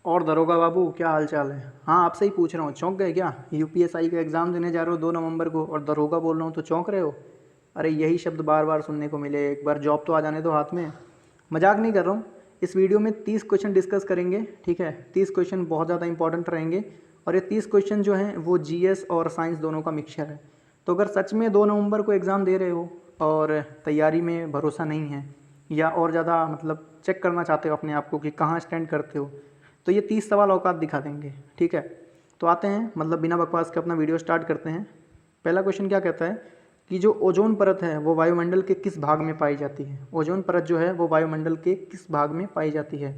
और दरोगा बाबू क्या हाल चाल है। हाँ आपसे ही पूछ रहा हूँ, चौंक गए क्या? यूपीएसआई का एग्ज़ाम देने जा रहे हो 2 नवंबर को और दरोगा बोल रहा हूँ तो चौंक रहे हो? अरे यही शब्द बार बार सुनने को मिले, एक बार जॉब तो आ जाने दो हाथ में। मजाक नहीं कर रहा हूँ। इस वीडियो में 30 क्वेश्चन डिस्कस करेंगे, ठीक है। 30 क्वेश्चन बहुत ज़्यादा इंपॉर्टेंट रहेंगे और ये 30 क्वेश्चन जो हैं वो जीएस और साइंस दोनों का मिक्सचर है। तो अगर सच में 2 नवंबर को एग्ज़ाम दे रहे हो और तैयारी में भरोसा नहीं है या और ज़्यादा मतलब चेक करना चाहते हो अपने आप को कि कहाँ स्टैंड करते हो, तो ये 30 सवाल औकात दिखा देंगे, ठीक है। तो आते हैं मतलब बिना बकवास के अपना वीडियो स्टार्ट करते हैं। पहला क्वेश्चन क्या कहता है कि जो ओजोन परत है वो वायुमंडल के किस भाग में पाई जाती है? ओजोन परत जो है वो वायुमंडल के किस भाग में पाई जाती है?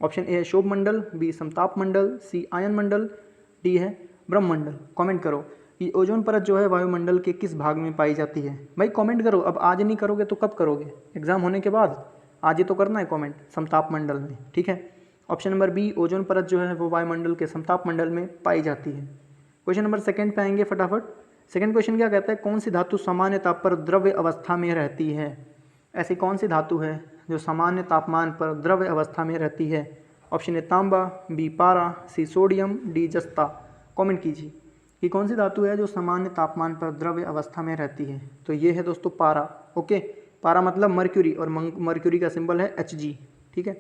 ऑप्शन ए है शोभ मंडल, बी समताप मंडल, सी आयन मंडल, डी है ब्रह्मंडल। कमेंट करो कि ओजोन परत जो है वायुमंडल के किस भाग में पाई जाती है। भाई कमेंट करो, अब आज नहीं करोगे तो कब करोगे? एग्जाम होने के बाद। आज ही तो करना है कमेंट, समताप मंडल में, ठीक है। ऑप्शन नंबर बी, ओजोन परत जो है वो वायुमंडल के समताप मंडल में पाई जाती है। क्वेश्चन नंबर सेकंड पे आएंगे फटाफट। सेकंड क्वेश्चन क्या कहता है, कौन सी धातु सामान्य ताप पर द्रव्य अवस्था में रहती है? ऐसी कौन सी धातु है जो सामान्य तापमान पर द्रव्य अवस्था में रहती है? ऑप्शन ए तांबा, बी पारा, सी सोडियम, डी जस्ता। कमेंट कीजिए कि कौन सी धातु है जो सामान्य तापमान पर द्रव्य अवस्था में रहती है। तो ये है दोस्तों पारा, ओके। पारा मतलब मर्क्यूरी और मर्क्यूरी का सिंबल है Hg, ठीक है,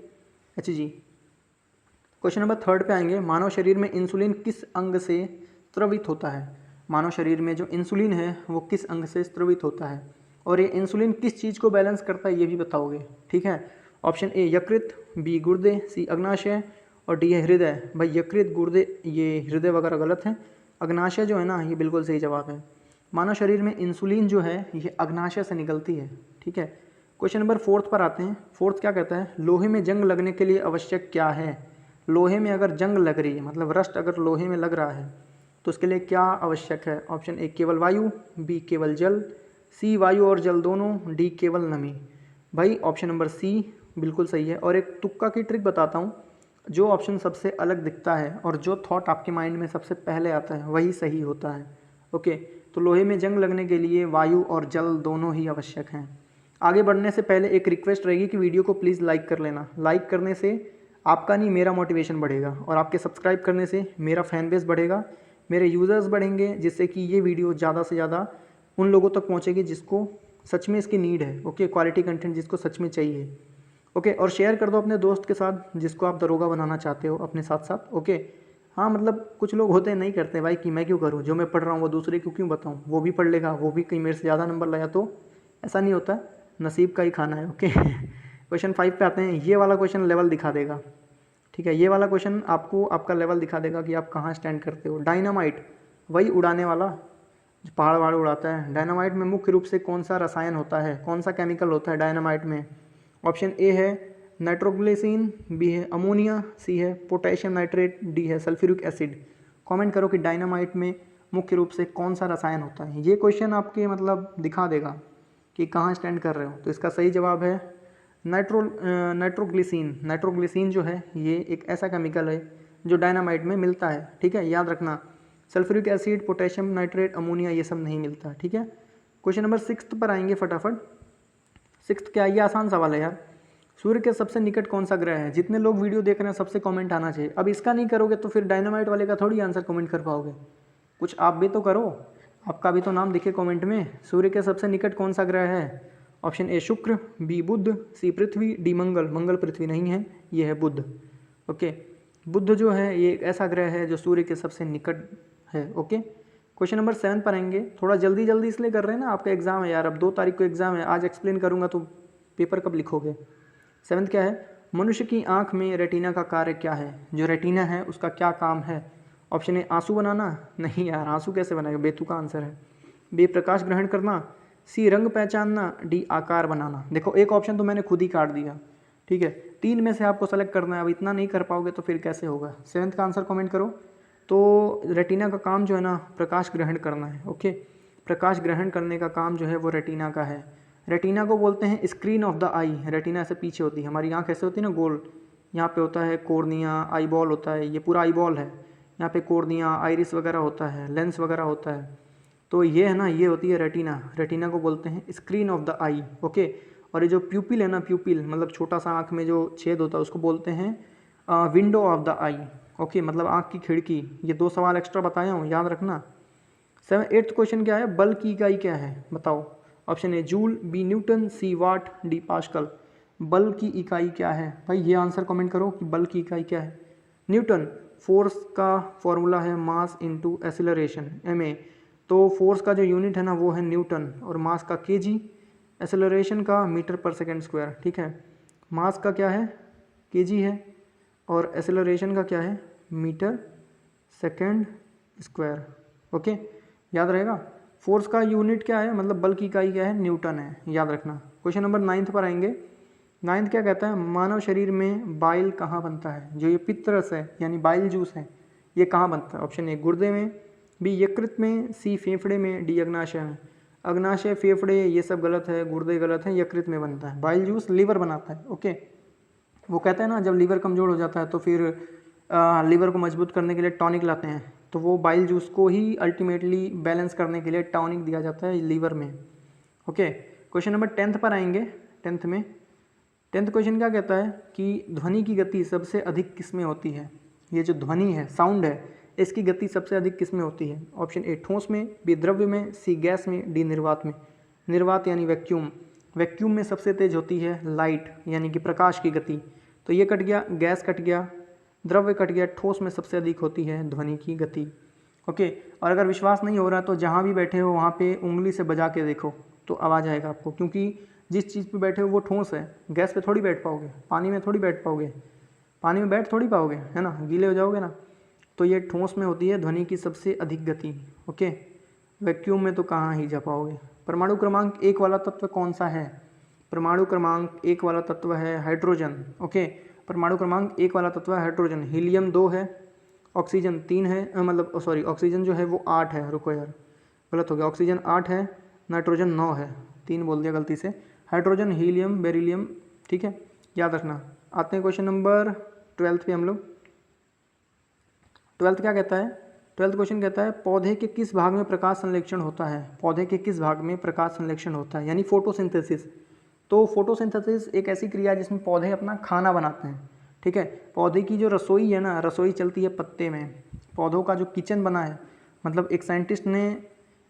Hg। क्वेश्चन नंबर थर्ड पे आएंगे, मानव शरीर में इंसुलिन किस अंग से स्रवित होता है? मानव शरीर में जो इंसुलिन है वो किस अंग से स्रवित होता है? और ये इंसुलिन किस चीज़ को बैलेंस करता है ये भी बताओगे, ठीक है। ऑप्शन ए यकृत, बी गुर्दे, सी अग्नाशय और डी है हृदय। भाई यकृत, गुर्दे, ये हृदय वगैरह गलत है। अग्नाशय जो है ना ये बिल्कुल सही जवाब है। मानव शरीर में इंसुलिन जो है ये अग्नाशय से निकलती है, ठीक है। क्वेश्चन नंबर फोर्थ पर आते हैं। फोर्थ क्या कहता है, लोहे में जंग लगने के लिए आवश्यक क्या है? लोहे में अगर जंग लग रही है मतलब रस्ट अगर लोहे में लग रहा है तो उसके लिए क्या आवश्यक है? ऑप्शन ए केवल वायु, बी केवल जल, सी वायु और जल दोनों, डी केवल नमी। भाई ऑप्शन नंबर सी बिल्कुल सही है। और एक तुक्का की ट्रिक बताता हूँ, जो ऑप्शन सबसे अलग दिखता है और जो थॉट आपके माइंड में सबसे पहले आता है वही सही होता है, ओके। तो लोहे में जंग लगने के लिए वायु और जल दोनों ही आवश्यक हैं। आगे बढ़ने से पहले एक रिक्वेस्ट रहेगी कि वीडियो को प्लीज़ लाइक कर लेना। लाइक करने से आपका नहीं मेरा मोटिवेशन बढ़ेगा और आपके सब्सक्राइब करने से मेरा फैन बेस बढ़ेगा, मेरे यूज़र्स बढ़ेंगे, जिससे कि ये वीडियो ज़्यादा से ज़्यादा उन लोगों तक पहुँचेगी जिसको सच में इसकी नीड है, ओके। क्वालिटी कंटेंट जिसको सच में चाहिए, ओके। और शेयर कर दो अपने दोस्त के साथ जिसको आप दरोगा बनाना चाहते हो अपने साथ साथ, ओके। हाँ मतलब कुछ लोग होते हैं नहीं करते भाई कि मैं क्यों करूँ, जो मैं पढ़ रहा हूँ वो दूसरे को क्यों बताऊँ, वो भी पढ़ लेगा, वो भी कहीं मेरे से ज़्यादा नंबर लाया, तो ऐसा नहीं होता, नसीब का ही खाना है, ओके। क्वेश्चन 5 पे आते हैं। ये वाला क्वेश्चन लेवल दिखा देगा, ठीक है। ये वाला क्वेश्चन आपको आपका लेवल दिखा देगा कि आप कहाँ स्टैंड करते हो। डायनामाइट, वही उड़ाने वाला जो पहाड़ वहाड़ उड़ाता है। डायनामाइट में मुख्य रूप से कौन सा रसायन होता है, कौन सा केमिकल होता है डायनामाइट में? ऑप्शन ए है नाइट्रोग्लिसरीन, बी है अमोनिया, सी है पोटेशियम नाइट्रेट, डी है सल्फ्यूरिक एसिड। कमेंट करो कि डायनामाइट में मुख्य रूप से कौन सा रसायन होता है। ये क्वेश्चन आपके मतलब दिखा देगा कि कहाँ स्टैंड कर रहे हो। तो इसका सही जवाब है नाइट्रोग्लिसरीन। नाइट्रोग्लिसरीन जो है ये एक ऐसा केमिकल है जो डायनामाइट में मिलता है, ठीक है, याद रखना। Sulphuric acid, potassium nitrate, ammonia ये सब नहीं मिलता, ठीक है। क्वेश्चन नंबर 6 पर आएंगे फटाफट। 6 क्या, ये आसान सवाल है यार। सूर्य के सबसे निकट कौन सा ग्रह है? जितने लोग वीडियो देख रहे हैं सबसे कमेंट आना चाहिए। अब इसका नहीं करोगे तो फिर डायनामाइट वाले का थोड़ी आंसर कमेंट कर पाओगे। कुछ आप भी तो करो, आपका भी तो नाम दिखे कमेंट में। सूर्य के सबसे निकट कौन सा ग्रह है? ऑप्शन ए शुक्र, बी बुध, सी पृथ्वी, डी मंगल। मंगल पृथ्वी नहीं है, ये है बुध, ओके। बुध जो है ये एक ऐसा ग्रह है जो सूर्य के सबसे निकट है, ओके। क्वेश्चन नंबर 7 पर आएंगे। थोड़ा जल्दी जल्दी इसलिए कर रहे हैं ना, आपका एग्जाम है यार, अब 2 तारीख को एग्जाम है। आज एक्सप्लेन करूंगा तो पेपर कब लिखोगे? 7 क्या है, मनुष्य की आंख में रेटिना का कार्य क्या है? जो रेटिना है उसका क्या काम है? ऑप्शन ए आंसू बनाना, नहीं यार आंसू कैसे बनाएगा, बेतुका आंसर है। बी प्रकाश ग्रहण करना, सी रंग पहचानना, डी आकार बनाना। देखो एक ऑप्शन तो मैंने खुद ही काट दिया, ठीक है। 3 में से आपको सेलेक्ट करना है। अब इतना नहीं कर पाओगे तो फिर कैसे होगा? 7 का आंसर कमेंट करो। तो रेटिना का काम जो है ना प्रकाश ग्रहण करना है, ओके। प्रकाश ग्रहण करने का काम जो है वो रेटिना का है। रेटिना को बोलते हैं screen of the I. Retina ऐसे पीछे होती है, हमारी आँख ऐसे होती है ना गोल, यहाँ पे होता है कॉर्निया, आई बॉल होता है, ये पूरा आई बॉल है, यहाँ पे कॉर्निया, आइरिस वगैरह होता है, लेंस वगैरह होता है। तो ये है ना, ये होती है रेटिना। रेटिना को बोलते हैं screen of the I, okay. और ये जो प्यूपिल है ना, प्यूपिल मतलब छोटा सा आँख में जो छेद होता है उसको बोलते हैं window of the I, okay, मतलब आँख की खिड़की। ये 2 सवाल एक्स्ट्रा बताया हूँ, याद रखना। 8th क्वेश्चन क्या है, बल की इकाई क्या है बताओ। Option A joule, B newton, C watt, D pascal. बल की इकाई क्या है भाई, ये आंसर कमेंट करो कि बल की इकाई क्या है। न्यूटन, फोर्स का फॉर्मूला है मास इनटू एक्सेलरेशन, ma। तो फोर्स का जो यूनिट है ना वो है न्यूटन, और मास का kg, एक्सेलरेशन का मीटर पर सेकेंड स्क्वायर, ठीक है। मास का क्या है, kg है, और एक्सेलरेशन का क्या है, मीटर सेकेंड स्क्वायर, ओके, याद रहेगा। फोर्स का यूनिट क्या है, मतलब बल की इकाई क्या है, न्यूटन है, याद रखना। क्वेश्चन नंबर 9th पर आएंगे। 9th क्या कहता है, मानव शरीर में बाइल कहाँ बनता है। जो ये पित्तरस है यानी बाइल जूस है, ये कहाँ बनता है। ऑप्शन ए गुर्दे में, बी यकृत में, सी फेफड़े में, डी अग्नाशय में। अग्नाशय, फेफड़े ये सब गलत है, गुर्दे गलत है, यकृत में बनता है। बाइल जूस लीवर बनाता है, ओके। वो कहते हैं ना जब लीवर कमज़ोर हो जाता है तो फिर लीवर को मजबूत करने के लिए टॉनिक लाते हैं, तो वो बाइल जूस को ही अल्टीमेटली बैलेंस करने के लिए टॉनिक दिया जाता है लीवर में, ओके। क्वेश्चन नंबर 10th पर आएंगे। 10th क्वेश्चन क्या कहता है कि ध्वनि की गति सबसे अधिक किस में होती है। ये जो ध्वनि है, साउंड है, इसकी गति सबसे अधिक किस में होती है। ऑप्शन ए ठोस में, बी द्रव्य में, सी गैस में, डी निर्वात में। निर्वात यानी वैक्यूम। वैक्यूम में सबसे तेज होती है लाइट यानी कि प्रकाश की गति। तो ये कट गया, गैस कट गया, द्रव्य कट गया, ठोस में सबसे अधिक होती है ध्वनि की गति, ओके। और अगर विश्वास नहीं हो रहा तो जहाँ भी बैठे हो वहाँ पे उंगली से बजा के देखो तो आवाज़ आएगा आपको, क्योंकि जिस चीज़ पे बैठे हो वो ठोस है। गैस पे थोड़ी बैठ पाओगे, पानी में थोड़ी बैठ पाओगे, पानी में बैठ थोड़ी पाओगे, है ना, गीले हो जाओगे ना। तो ये ठोस में होती है ध्वनि की सबसे अधिक गति, ओके। वैक्यूम में तो कहाँ ही जा पाओगे। परमाणु क्रमांक 1 वाला तत्व कौन सा है। परमाणु क्रमांक 1 वाला तत्व है हाइड्रोजन, ओके। परमाणु क्रमांक 1 वाला तत्व है हाइड्रोजन। हीलियम 2 है, ऑक्सीजन 3 है, मतलब सॉरी ऑक्सीजन जो है वो 8 है, रुको यार गलत हो गया, ऑक्सीजन 8 है, नाइट्रोजन 9 है, 3 बोल दिया गलती से। हाइड्रोजन, हीलियम, बेरिलियम, ठीक है, याद रखना। आते हैं क्वेश्चन नंबर 12th पे हम लोग। 12th क्या कहता है, 12th क्वेश्चन कहता है पौधे के किस भाग में प्रकाश संश्लेषण होता है। पौधे के किस भाग में प्रकाश संश्लेषण होता है, यानी फोटोसिंथेसिस। तो फोटोसिंथेसिस एक ऐसी क्रिया है जिसमें पौधे अपना खाना बनाते हैं, ठीक है। पौधे की जो रसोई है ना, रसोई चलती है पत्ते में। पौधों का जो किचन बना है, मतलब एक साइंटिस्ट ने,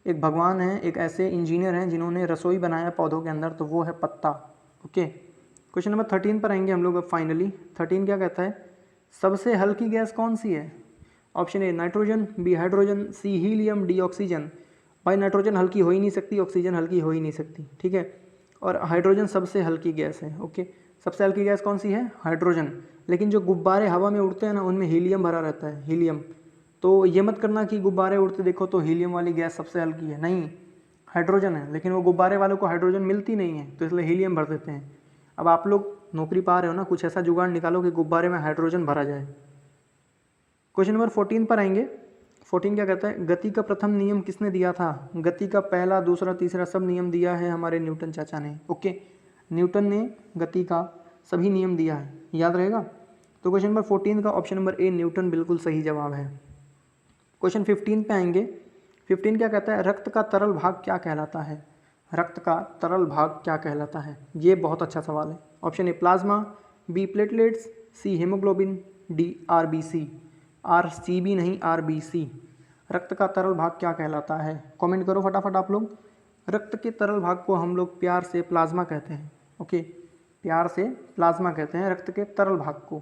एक भगवान है, एक ऐसे इंजीनियर हैं जिन्होंने रसोई बनाया पौधों के अंदर, तो वो है पत्ता, ओके। क्वेश्चन नंबर 13 पर आएंगे हम लोग अब फाइनली। 13 क्या कहता है, सबसे हल्की गैस कौन सी है। Option A nitrogen, B hydrogen, C helium, D oxygen. भाई नाइट्रोजन हल्की हो ही नहीं सकती, ऑक्सीजन हल्की हो ही नहीं सकती, ठीक है। और हाइड्रोजन सबसे हल्की गैस है, ओके। सबसे हल्की गैस कौन सी है, हाइड्रोजन। लेकिन जो गुब्बारे हवा में उड़ते हैं ना उनमें हीलियम भरा रहता है, हीलियम। तो ये मत करना कि गुब्बारे उड़ते देखो तो हीलियम वाली गैस सबसे हल्की है, नहीं, हाइड्रोजन है। लेकिन वो गुब्बारे वालों को हाइड्रोजन मिलती नहीं है, तो इसलिए हीलियम भर देते हैं। अब आप लोग नौकरी पा रहे हो ना, कुछ ऐसा जुगाड़ निकालो कि गुब्बारे में हाइड्रोजन भरा जाए। क्वेश्चन नंबर 14 पर आएंगे। 14 क्या कहता है, गति का प्रथम नियम किसने दिया था। गति का पहला, दूसरा, तीसरा सब नियम दिया है हमारे न्यूटन चाचा ने, ओके। न्यूटन ने गति का सभी नियम दिया है, याद रहेगा। तो क्वेश्चन नंबर 14 का ऑप्शन नंबर ए न्यूटन बिल्कुल सही जवाब है। क्वेश्चन 15 पे आएंगे। 15 क्या कहता है, रक्त का तरल भाग क्या कहलाता है। रक्त का तरल भाग क्या कहलाता है, ये बहुत अच्छा सवाल है। Option A plasma, B platelets, C haemoglobin, D RBC. RCB नहीं, आरबीसी। रक्त का तरल भाग क्या कहलाता है, कमेंट करो फटाफट आप लोग। रक्त के तरल भाग को हम लोग प्यार से प्लाज्मा कहते हैं, ओके, प्यार से प्लाज्मा कहते हैं रक्त के तरल भाग को।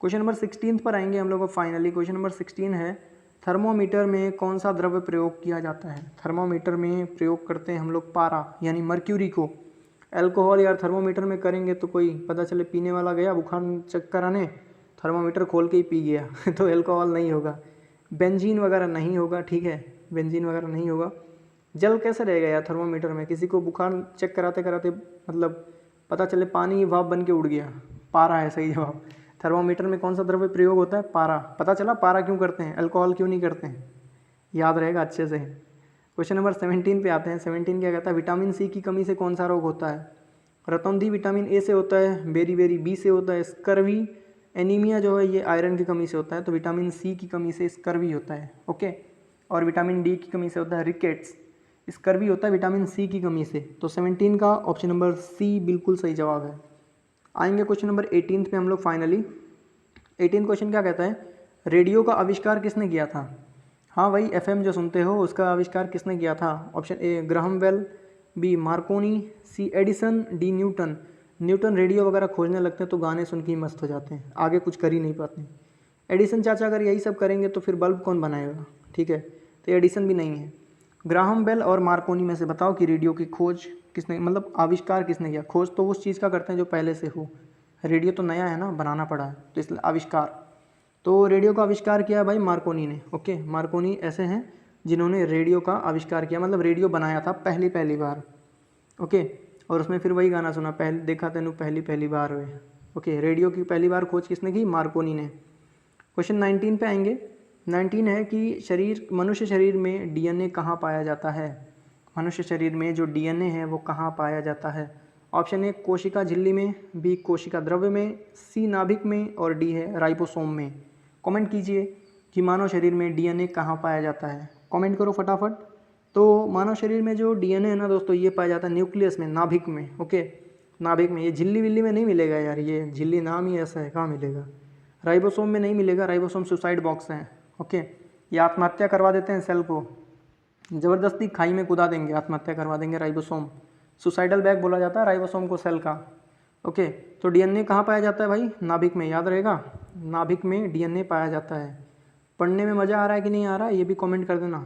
क्वेश्चन नंबर 16 पर आएंगे हम लोग फाइनली। क्वेश्चन नंबर 16 है, थर्मोमीटर में कौन सा द्रव्य प्रयोग किया जाता है। थर्मोमीटर में प्रयोग करते हैं हम लोग पारा यानी मर्क्यूरी को। अल्कोहल यार थर्मोमीटर में करेंगे तो कोई पता चले पीने वाला गया बुखार चेक कराने, थर्मोमीटर खोल के ही पी गया तो अल्कोहल नहीं होगा। बेंजीन वगैरह नहीं होगा, ठीक है, बेंजीन वगैरह नहीं होगा। जल कैसे रहेगा यार थर्मोमीटर में, किसी को बुखार चेक कराते कराते मतलब पता चले पानी भाप बन के उड़ गया, पारा है सही जवाब। थर्मोमीटर में कौन सा द्रव्य प्रयोग होता है, पारा। पता चला पारा क्यों करते हैं, अल्कोहल क्यों नहीं करते हैं, याद रहेगा अच्छे से। क्वेश्चन नंबर 17 पे आते हैं। 17 क्या कहता है, विटामिन सी की कमी से कौन सा रोग होता है। रतौंधी विटामिन ए से होता है, बेरी बेरी बी से होता है, स्कर्वी एनीमिया जो है ये आयरन की कमी से होता है, तो विटामिन सी की कमी से स्कर्वी होता है, ओके। और विटामिन डी की कमी से होता है रिकेट्स। स्कर्वी होता है विटामिन सी की कमी से। तो 17 का ऑप्शन नंबर सी बिल्कुल सही जवाब है। आएंगे क्वेश्चन नंबर 18 पे हम लोग फाइनली। 18 क्वेश्चन क्या कहता है, रेडियो का आविष्कार किसने किया था। हाँ वही एफएम जो सुनते हो उसका आविष्कार किसने किया था। Option A Graham Bell, B Marconi, C Edison, D Newton. Newton radio वगैरह खोजने लगते हैं तो गाने सुन के ही मस्त हो जाते हैं, आगे कुछ कर ही नहीं पाते। एडिसन चाचा अगर यही सब करेंगे तो फिर बल्ब कौन बनाएगा, ठीक है, तो एडिसन भी नहीं है। ग्राहम बेल और मार्कोनी में से बताओ कि रेडियो की खोज किसने, मतलब आविष्कार किसने किया। खोज तो उस चीज़ का करते हैं जो पहले से हो, रेडियो तो नया है ना, बनाना पड़ा है, तो इसलिए आविष्कार। तो रेडियो का आविष्कार किया भाई मार्कोनी ने। ओके, मार्कोनी ऐसे हैं जिन्होंने रेडियो का आविष्कार किया, मतलब रेडियो बनाया था पहली बार। ओके, और उसमें फिर वही गाना सुना, पहले देखा तेनू पहली पहली बार हुए। ओके, रेडियो की पहली बार खोज किसने की, मार्कोनी ने। क्वेश्चन 19 पे आएंगे। 19 है कि मनुष्य शरीर में डीएनए कहाँ पाया जाता है। मनुष्य शरीर में जो डीएनए है वो कहाँ पाया जाता है। ऑप्शन ए कोशिका झिल्ली में, बी कोशिका द्रव्य में, सी नाभिक में, और डी है राइबोसोम में। कमेंट कीजिए कि मानव शरीर में डीएनए कहाँ पाया जाता है, कमेंट करो फटाफट। तो मानव शरीर में जो डीएनए है ना दोस्तों, ये पाया जाता है न्यूक्लियस में, नाभिक में। ओके, नाभिक में, ये झिल्ली विल्ली में नहीं मिलेगा यार, ये झिल्ली नाम ही ऐसा है, कहाँ मिलेगा। राइबोसोम में नहीं मिलेगा, राइबोसोम सुसाइड बॉक्स है। ओके, ये आत्महत्या करवा देते हैं सेल को, ज़बरदस्ती खाई में कूदा देंगे, आत्महत्या करवा देंगे। राइबोसोम सुसाइडल बैग बोला जाता है राइबोसोम को, सेल का। ओके, तो डीएनए कहाँ पाया जाता है भाई, नाभिक में, याद रहेगा, नाभिक में डीएनए पाया जाता है। पढ़ने में मज़ा आ रहा है कि नहीं आ रहा है, ये भी कमेंट कर देना।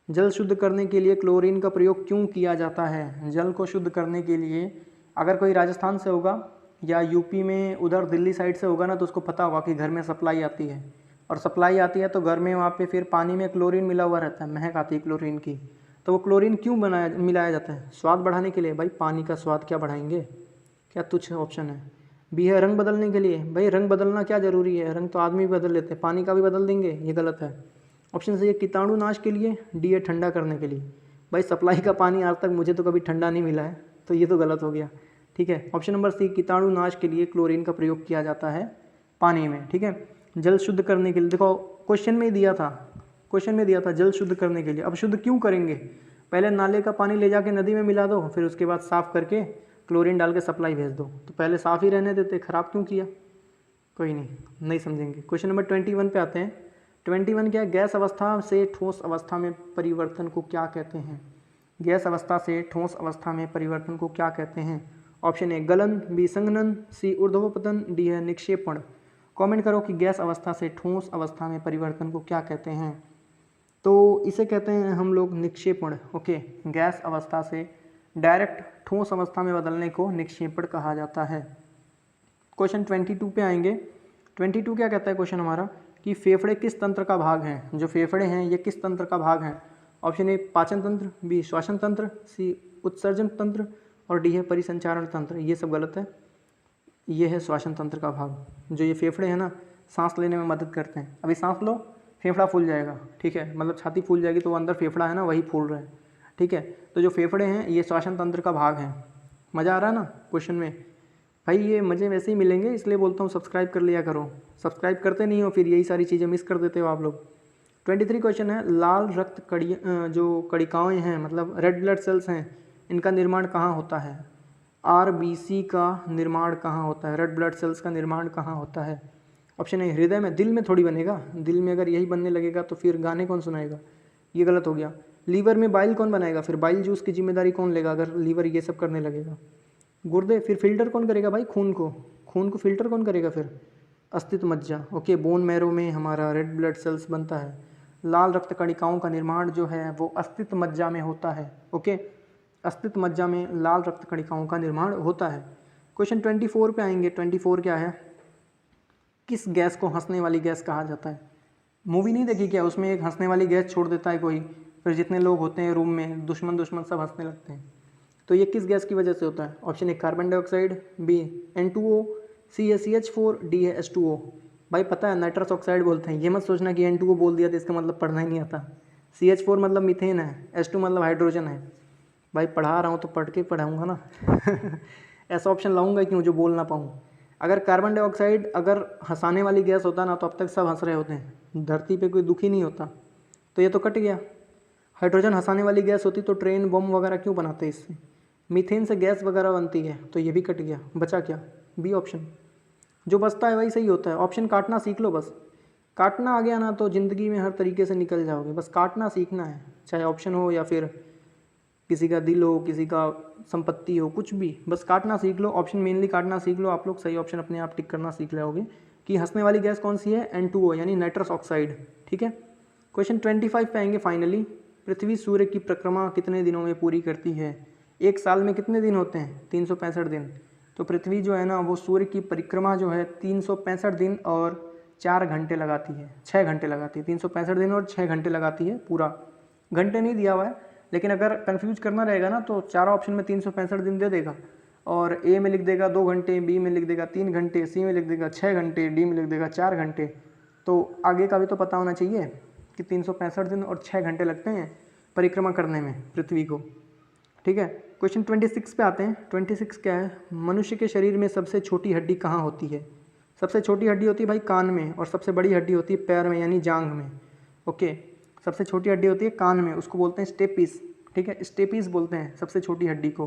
जल शुद्ध करने के लिए क्लोरीन का प्रयोग क्यों किया जाता है। जल को शुद्ध करने के लिए, अगर कोई राजस्थान से होगा या यूपी में उधर दिल्ली साइड से होगा ना, तो उसको पता होगा कि घर में सप्लाई आती है, और सप्लाई आती है तो घर में वहाँ पे फिर पानी में क्लोरीन मिला हुआ रहता है, महक आती है क्लोरीन की। तो वो क्लोरीन क्यों मिलाया जाता है, स्वाद बढ़ाने के लिए। भाई पानी का स्वाद क्या बढ़ाएंगे, क्या तुच्छ ऑप्शन है। बी है रंग बदलने के लिए। भाई रंग बदलना क्या ज़रूरी है, रंग तो आदमी भी बदल लेते हैं, पानी का भी बदल देंगे, ये गलत है। ऑप्शन सी है कीटाणु नाश के लिए, डी है ठंडा करने के लिए। भाई सप्लाई का पानी आज तक मुझे तो कभी ठंडा नहीं मिला है, तो ये तो गलत हो गया, ठीक है। ऑप्शन नंबर सी कीटाणु नाश के लिए क्लोरीन का प्रयोग किया जाता है पानी में, ठीक है। जल शुद्ध करने के लिए, देखो क्वेश्चन में ही दिया था, क्वेश्चन में दिया था जल शुद्ध करने के लिए। अब शुद्ध क्यों करेंगे, पहले नाले का पानी ले जाके नदी में मिला दो, फिर उसके बाद साफ़ करके क्लोरीन डाल के सप्लाई भेज दो, तो पहले साफ़ ही रहने देते, ख़राब क्यों किया। कोई नहीं समझेंगे। क्वेश्चन नंबर 21 पे आते हैं। 21 क्या है, गैस अवस्था से ठोस अवस्था में परिवर्तन को क्या कहते हैं। गैस अवस्था से ठोस अवस्था में परिवर्तन को क्या कहते हैं। ऑप्शन ए गलन, बी संघनन, सी ऊर्ध्वपतन, डी है निक्षेपण। कमेंट करो कि गैस अवस्था से ठोस अवस्था में परिवर्तन को क्या कहते हैं। तो इसे कहते हैं हम लोग निक्षेपण। ओके, गैस अवस्था से डायरेक्ट ठोस अवस्था में बदलने को निक्षेपण कहा जाता है। क्वेश्चन 22 पे आएंगे। 22 क्या कहता है क्वेश्चन हमारा, कि फेफड़े किस तंत्र का भाग हैं। जो फेफड़े हैं ये किस तंत्र का भाग हैं। ऑप्शन ए पाचन तंत्र, बी श्वसन तंत्र, सी उत्सर्जन तंत्र, और डी है परिसंचारण तंत्र। ये सब गलत है, ये है श्वसन तंत्र का भाग। जो ये फेफड़े हैं ना, सांस लेने में मदद करते हैं। अभी सांस लो, फेफड़ा फूल जाएगा, ठीक है, मतलब छाती फूल जाएगी तो वो अंदर फेफड़ा है ना, वही फूल रहा है, ठीक है। तो जो फेफड़े हैं ये श्वसन तंत्र का भाग हैं। मज़ा आ रहा है ना क्वेश्चन में। भाई ये मज़े वैसे ही मिलेंगे, इसलिए बोलता हूँ सब्सक्राइब कर लिया करो। सब्सक्राइब करते नहीं हो, फिर यही सारी चीज़ें मिस कर देते हो आप लोग। 23 क्वेश्चन है, लाल रक्त जो कणिकाएँ हैं, मतलब रेड ब्लड सेल्स हैं, इनका निर्माण कहाँ होता है। आरबीसी का निर्माण कहाँ होता है, रेड ब्लड सेल्स का निर्माण कहाँ होता है। ऑप्शन ए हृदय में, दिल में थोड़ी बनेगा, दिल में अगर यही बनने लगेगा तो फिर गाने कौन सुनाएगा, ये गलत हो गया। लीवर में बाइल कौन बनाएगा, फिर बाइल जूस की जिम्मेदारी कौन लेगा अगर लीवर ये सब करने लगेगा। गुर्दे, फिर फिल्टर कौन करेगा भाई, खून को फिल्टर कौन करेगा फिर, अस्थित मज्जा। ओके, बोन मैरो में हमारा रेड ब्लड सेल्स बनता है। लाल रक्त कणिकाओं का निर्माण जो है वो अस्थित मज्जा में होता है। ओके, अस्थित मज्जा में लाल रक्त कणिकाओं का निर्माण होता है। क्वेश्चन 24 पे आएंगे। 24 क्या है, किस गैस को हंसने वाली गैस कहा जाता है। मूवी नहीं देखी क्या, उसमें एक हंसने वाली गैस छोड़ देता है कोई, फिर जितने लोग होते हैं रूम में दुश्मन सब हंसने लगते हैं। तो ये किस गैस की वजह से होता है। Option A carbon dioxide, B N2O, C है CH4, डी है H2O। भाई पता है नाइट्रस ऑक्साइड बोलते हैं, ये मत सोचना कि N2O बोल दिया तो इसका मतलब पढ़ना ही नहीं आता। CH4 मतलब मीथेन है, H2 मतलब हाइड्रोजन है। भाई पढ़ा रहा हूँ तो पढ़ के पढ़ाऊँगा ना ऐसा ऑप्शन लाऊंगा क्यों जो बोल ना पाऊँ। अगर कार्बन डाइऑक्साइड अगर हंसाने वाली गैस होता ना तो अब तक सब हंस रहे होते हैं, धरती पे कोई दुखी नहीं होता, तो ये तो कट गया। हाइड्रोजन हंसाने वाली गैस होती तो ट्रेन बम वगैरह क्यों बनाते इससे। मीथेन से गैस वगैरह बनती है, तो ये भी कट गया, बचा क्या, बी ऑप्शन। जो बचता है वही सही होता है। ऑप्शन काटना सीख लो बस, काटना आ गया ना तो ज़िंदगी में हर तरीके से निकल जाओगे। बस काटना सीखना है, चाहे ऑप्शन हो या फिर किसी का दिल हो, किसी का संपत्ति हो, कुछ भी, बस काटना सीख लो। ऑप्शन मेनली काटना सीख लो, आप लोग सही ऑप्शन अपने आप टिक करना सीख जाओगे कि हंसने वाली गैस कौन सी है, N2O यानी नाइट्रस ऑक्साइड। ठीक है, क्वेश्चन 25 पे आएंगे फाइनली। पृथ्वी सूर्य की परिक्रमा कितने दिनों में पूरी करती है? एक साल में कितने दिन होते हैं? 365 दिन। तो पृथ्वी जो है ना वो सूर्य की परिक्रमा जो है 365 दिन और 4 घंटे लगाती है, 6 घंटे लगाती है। 365 दिन और 6 घंटे लगाती है पूरा, घंटे नहीं दिया हुआ है, लेकिन अगर कंफ्यूज करना रहेगा ना तो चारों ऑप्शन में 365 दिन दे देगा और ए में लिख देगा 2 घंटे, बी में लिख देगा 3 घंटे, सी में लिख देगा 6 घंटे, डी में लिख देगा 4 घंटे। तो आगे का भी तो पता होना चाहिए कि 365 दिन और 6 घंटे लगते हैं परिक्रमा करने में पृथ्वी को। ठीक है, क्वेश्चन 26 पे आते हैं। 26 क्या है? मनुष्य के शरीर में सबसे छोटी हड्डी कहाँ होती है? सबसे छोटी हड्डी होती है भाई कान में, और सबसे बड़ी हड्डी होती है पैर में यानी जांघ में। ओके, सबसे छोटी हड्डी होती है कान में, उसको बोलते हैं स्टेपिस। ठीक है, स्टेपिस बोलते हैं सबसे छोटी हड्डी को।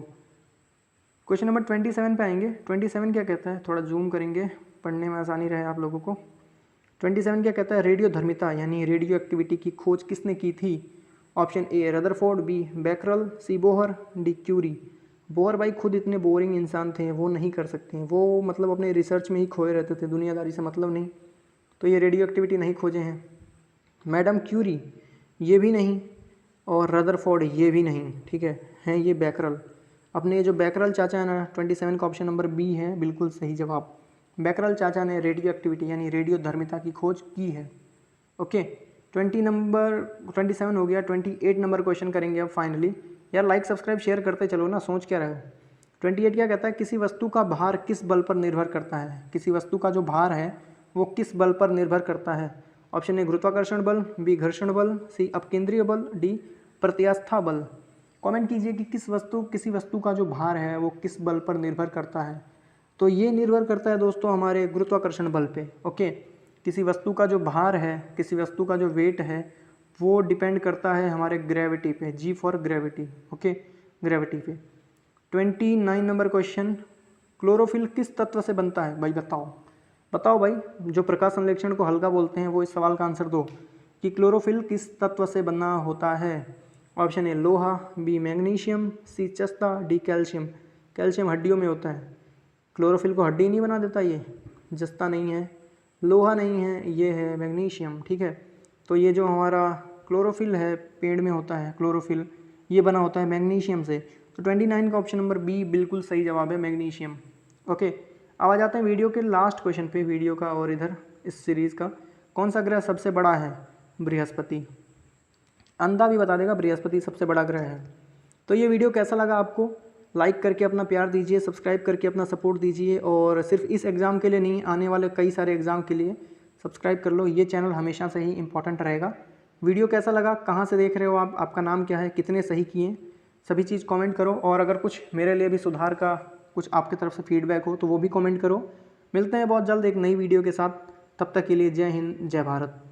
क्वेश्चन नंबर 27 पे आएंगे। 27 क्या कहता है, थोड़ा जूम करेंगे पढ़ने में आसानी रहे आप लोगों को। 27 क्या कहता है? रेडियोधर्मिता यानी रेडियो एक्टिविटी की खोज किसने की थी? Option A Rutherford, B Becquerel, C Bohr, D Curie. Bohr भाई खुद इतने बोरिंग इंसान थे, वो नहीं कर सकते हैं, वो मतलब अपने रिसर्च में ही खोए रहते थे, दुनियादारी से मतलब नहीं, तो ये रेडियो एक्टिविटी नहीं खोजे हैं। मैडम क्यूरी ये भी नहीं, और रदरफोर्ड ये भी नहीं। ठीक है, हैं ये बैकरल। अपने जो बैकरल चाचा है ना, 27 का ऑप्शन नंबर बी है बिल्कुल सही जवाब। बैकरल चाचा ने रेडियो एक्टिविटी यानी रेडियो धर्मिता की खोज की है। ओके, 27 हो गया। 28 नंबर क्वेश्चन करेंगे अब फाइनली। यार लाइक सब्सक्राइब शेयर करते चलो ना, सोच क्या रहे हो। 28 क्या कहता है? किसी वस्तु का भार किस बल पर निर्भर करता है? किसी वस्तु का जो भार है वो किस बल पर निर्भर करता है? ऑप्शन ए गुरुत्वाकर्षण बल, बी घर्षण बल, सी अपकेंद्रीय बल, डी प्रत्यास्था बल। कमेंट कीजिए कि किसी वस्तु का जो भार है वो किस बल पर निर्भर करता है। तो ये निर्भर करता है दोस्तों हमारे गुरुत्वाकर्षण बल पे। ओके, किसी वस्तु का जो भार है, किसी वस्तु का जो वेट है वो डिपेंड करता है हमारे ग्रेविटी पे, जी फॉर ग्रेविटी। ओके, ग्रेविटी पे। 29 नंबर क्वेश्चन, क्लोरोफिल किस तत्व से बनता है? भाई बताओ बताओ भाई, जो प्रकाश संश्लेषण को हल्का बोलते हैं वो इस सवाल का आंसर दो कि क्लोरोफिल किस तत्व से बना होता है। ऑप्शन ए लोहा, बी मैग्नीशियम, सी जस्ता, डी कैल्शियम। कैल्शियम हड्डियों में होता है, क्लोरोफिल को हड्डी नहीं बना देता ये। जस्ता नहीं है, लोहा नहीं है, ये है मैग्नीशियम। ठीक है, तो ये जो हमारा क्लोरोफिल है पेड़ में होता है, क्लोरोफिल ये बना होता है मैग्नीशियम से। तो 29 का ऑप्शन नंबर बी बिल्कुल सही जवाब है, मैग्नीशियम। ओके, अब आ जाते हैं वीडियो के लास्ट क्वेश्चन पे, वीडियो का और इधर इस सीरीज़ का। कौन सा ग्रह सबसे बड़ा है? बृहस्पति। अंधा भी बता देगा बृहस्पति सबसे बड़ा ग्रह है। तो ये वीडियो कैसा लगा आपको? लाइक करके अपना प्यार दीजिए, सब्सक्राइब करके अपना सपोर्ट दीजिए, और सिर्फ इस एग्ज़ाम के लिए नहीं, आने वाले कई सारे एग्ज़ाम के लिए सब्सक्राइब कर लो। ये चैनल हमेशा से ही इंपॉर्टेंट रहेगा। वीडियो कैसा लगा, कहाँ से देख रहे हो आप, आपका नाम क्या है, कितने सही किए, सभी चीज़ कमेंट करो। और अगर कुछ मेरे लिए भी सुधार का कुछ आपकी तरफ से फीडबैक हो तो वो भी कमेंट करो। मिलते हैं बहुत जल्द एक नई वीडियो के साथ, तब तक के लिए जय हिंद, जय भारत।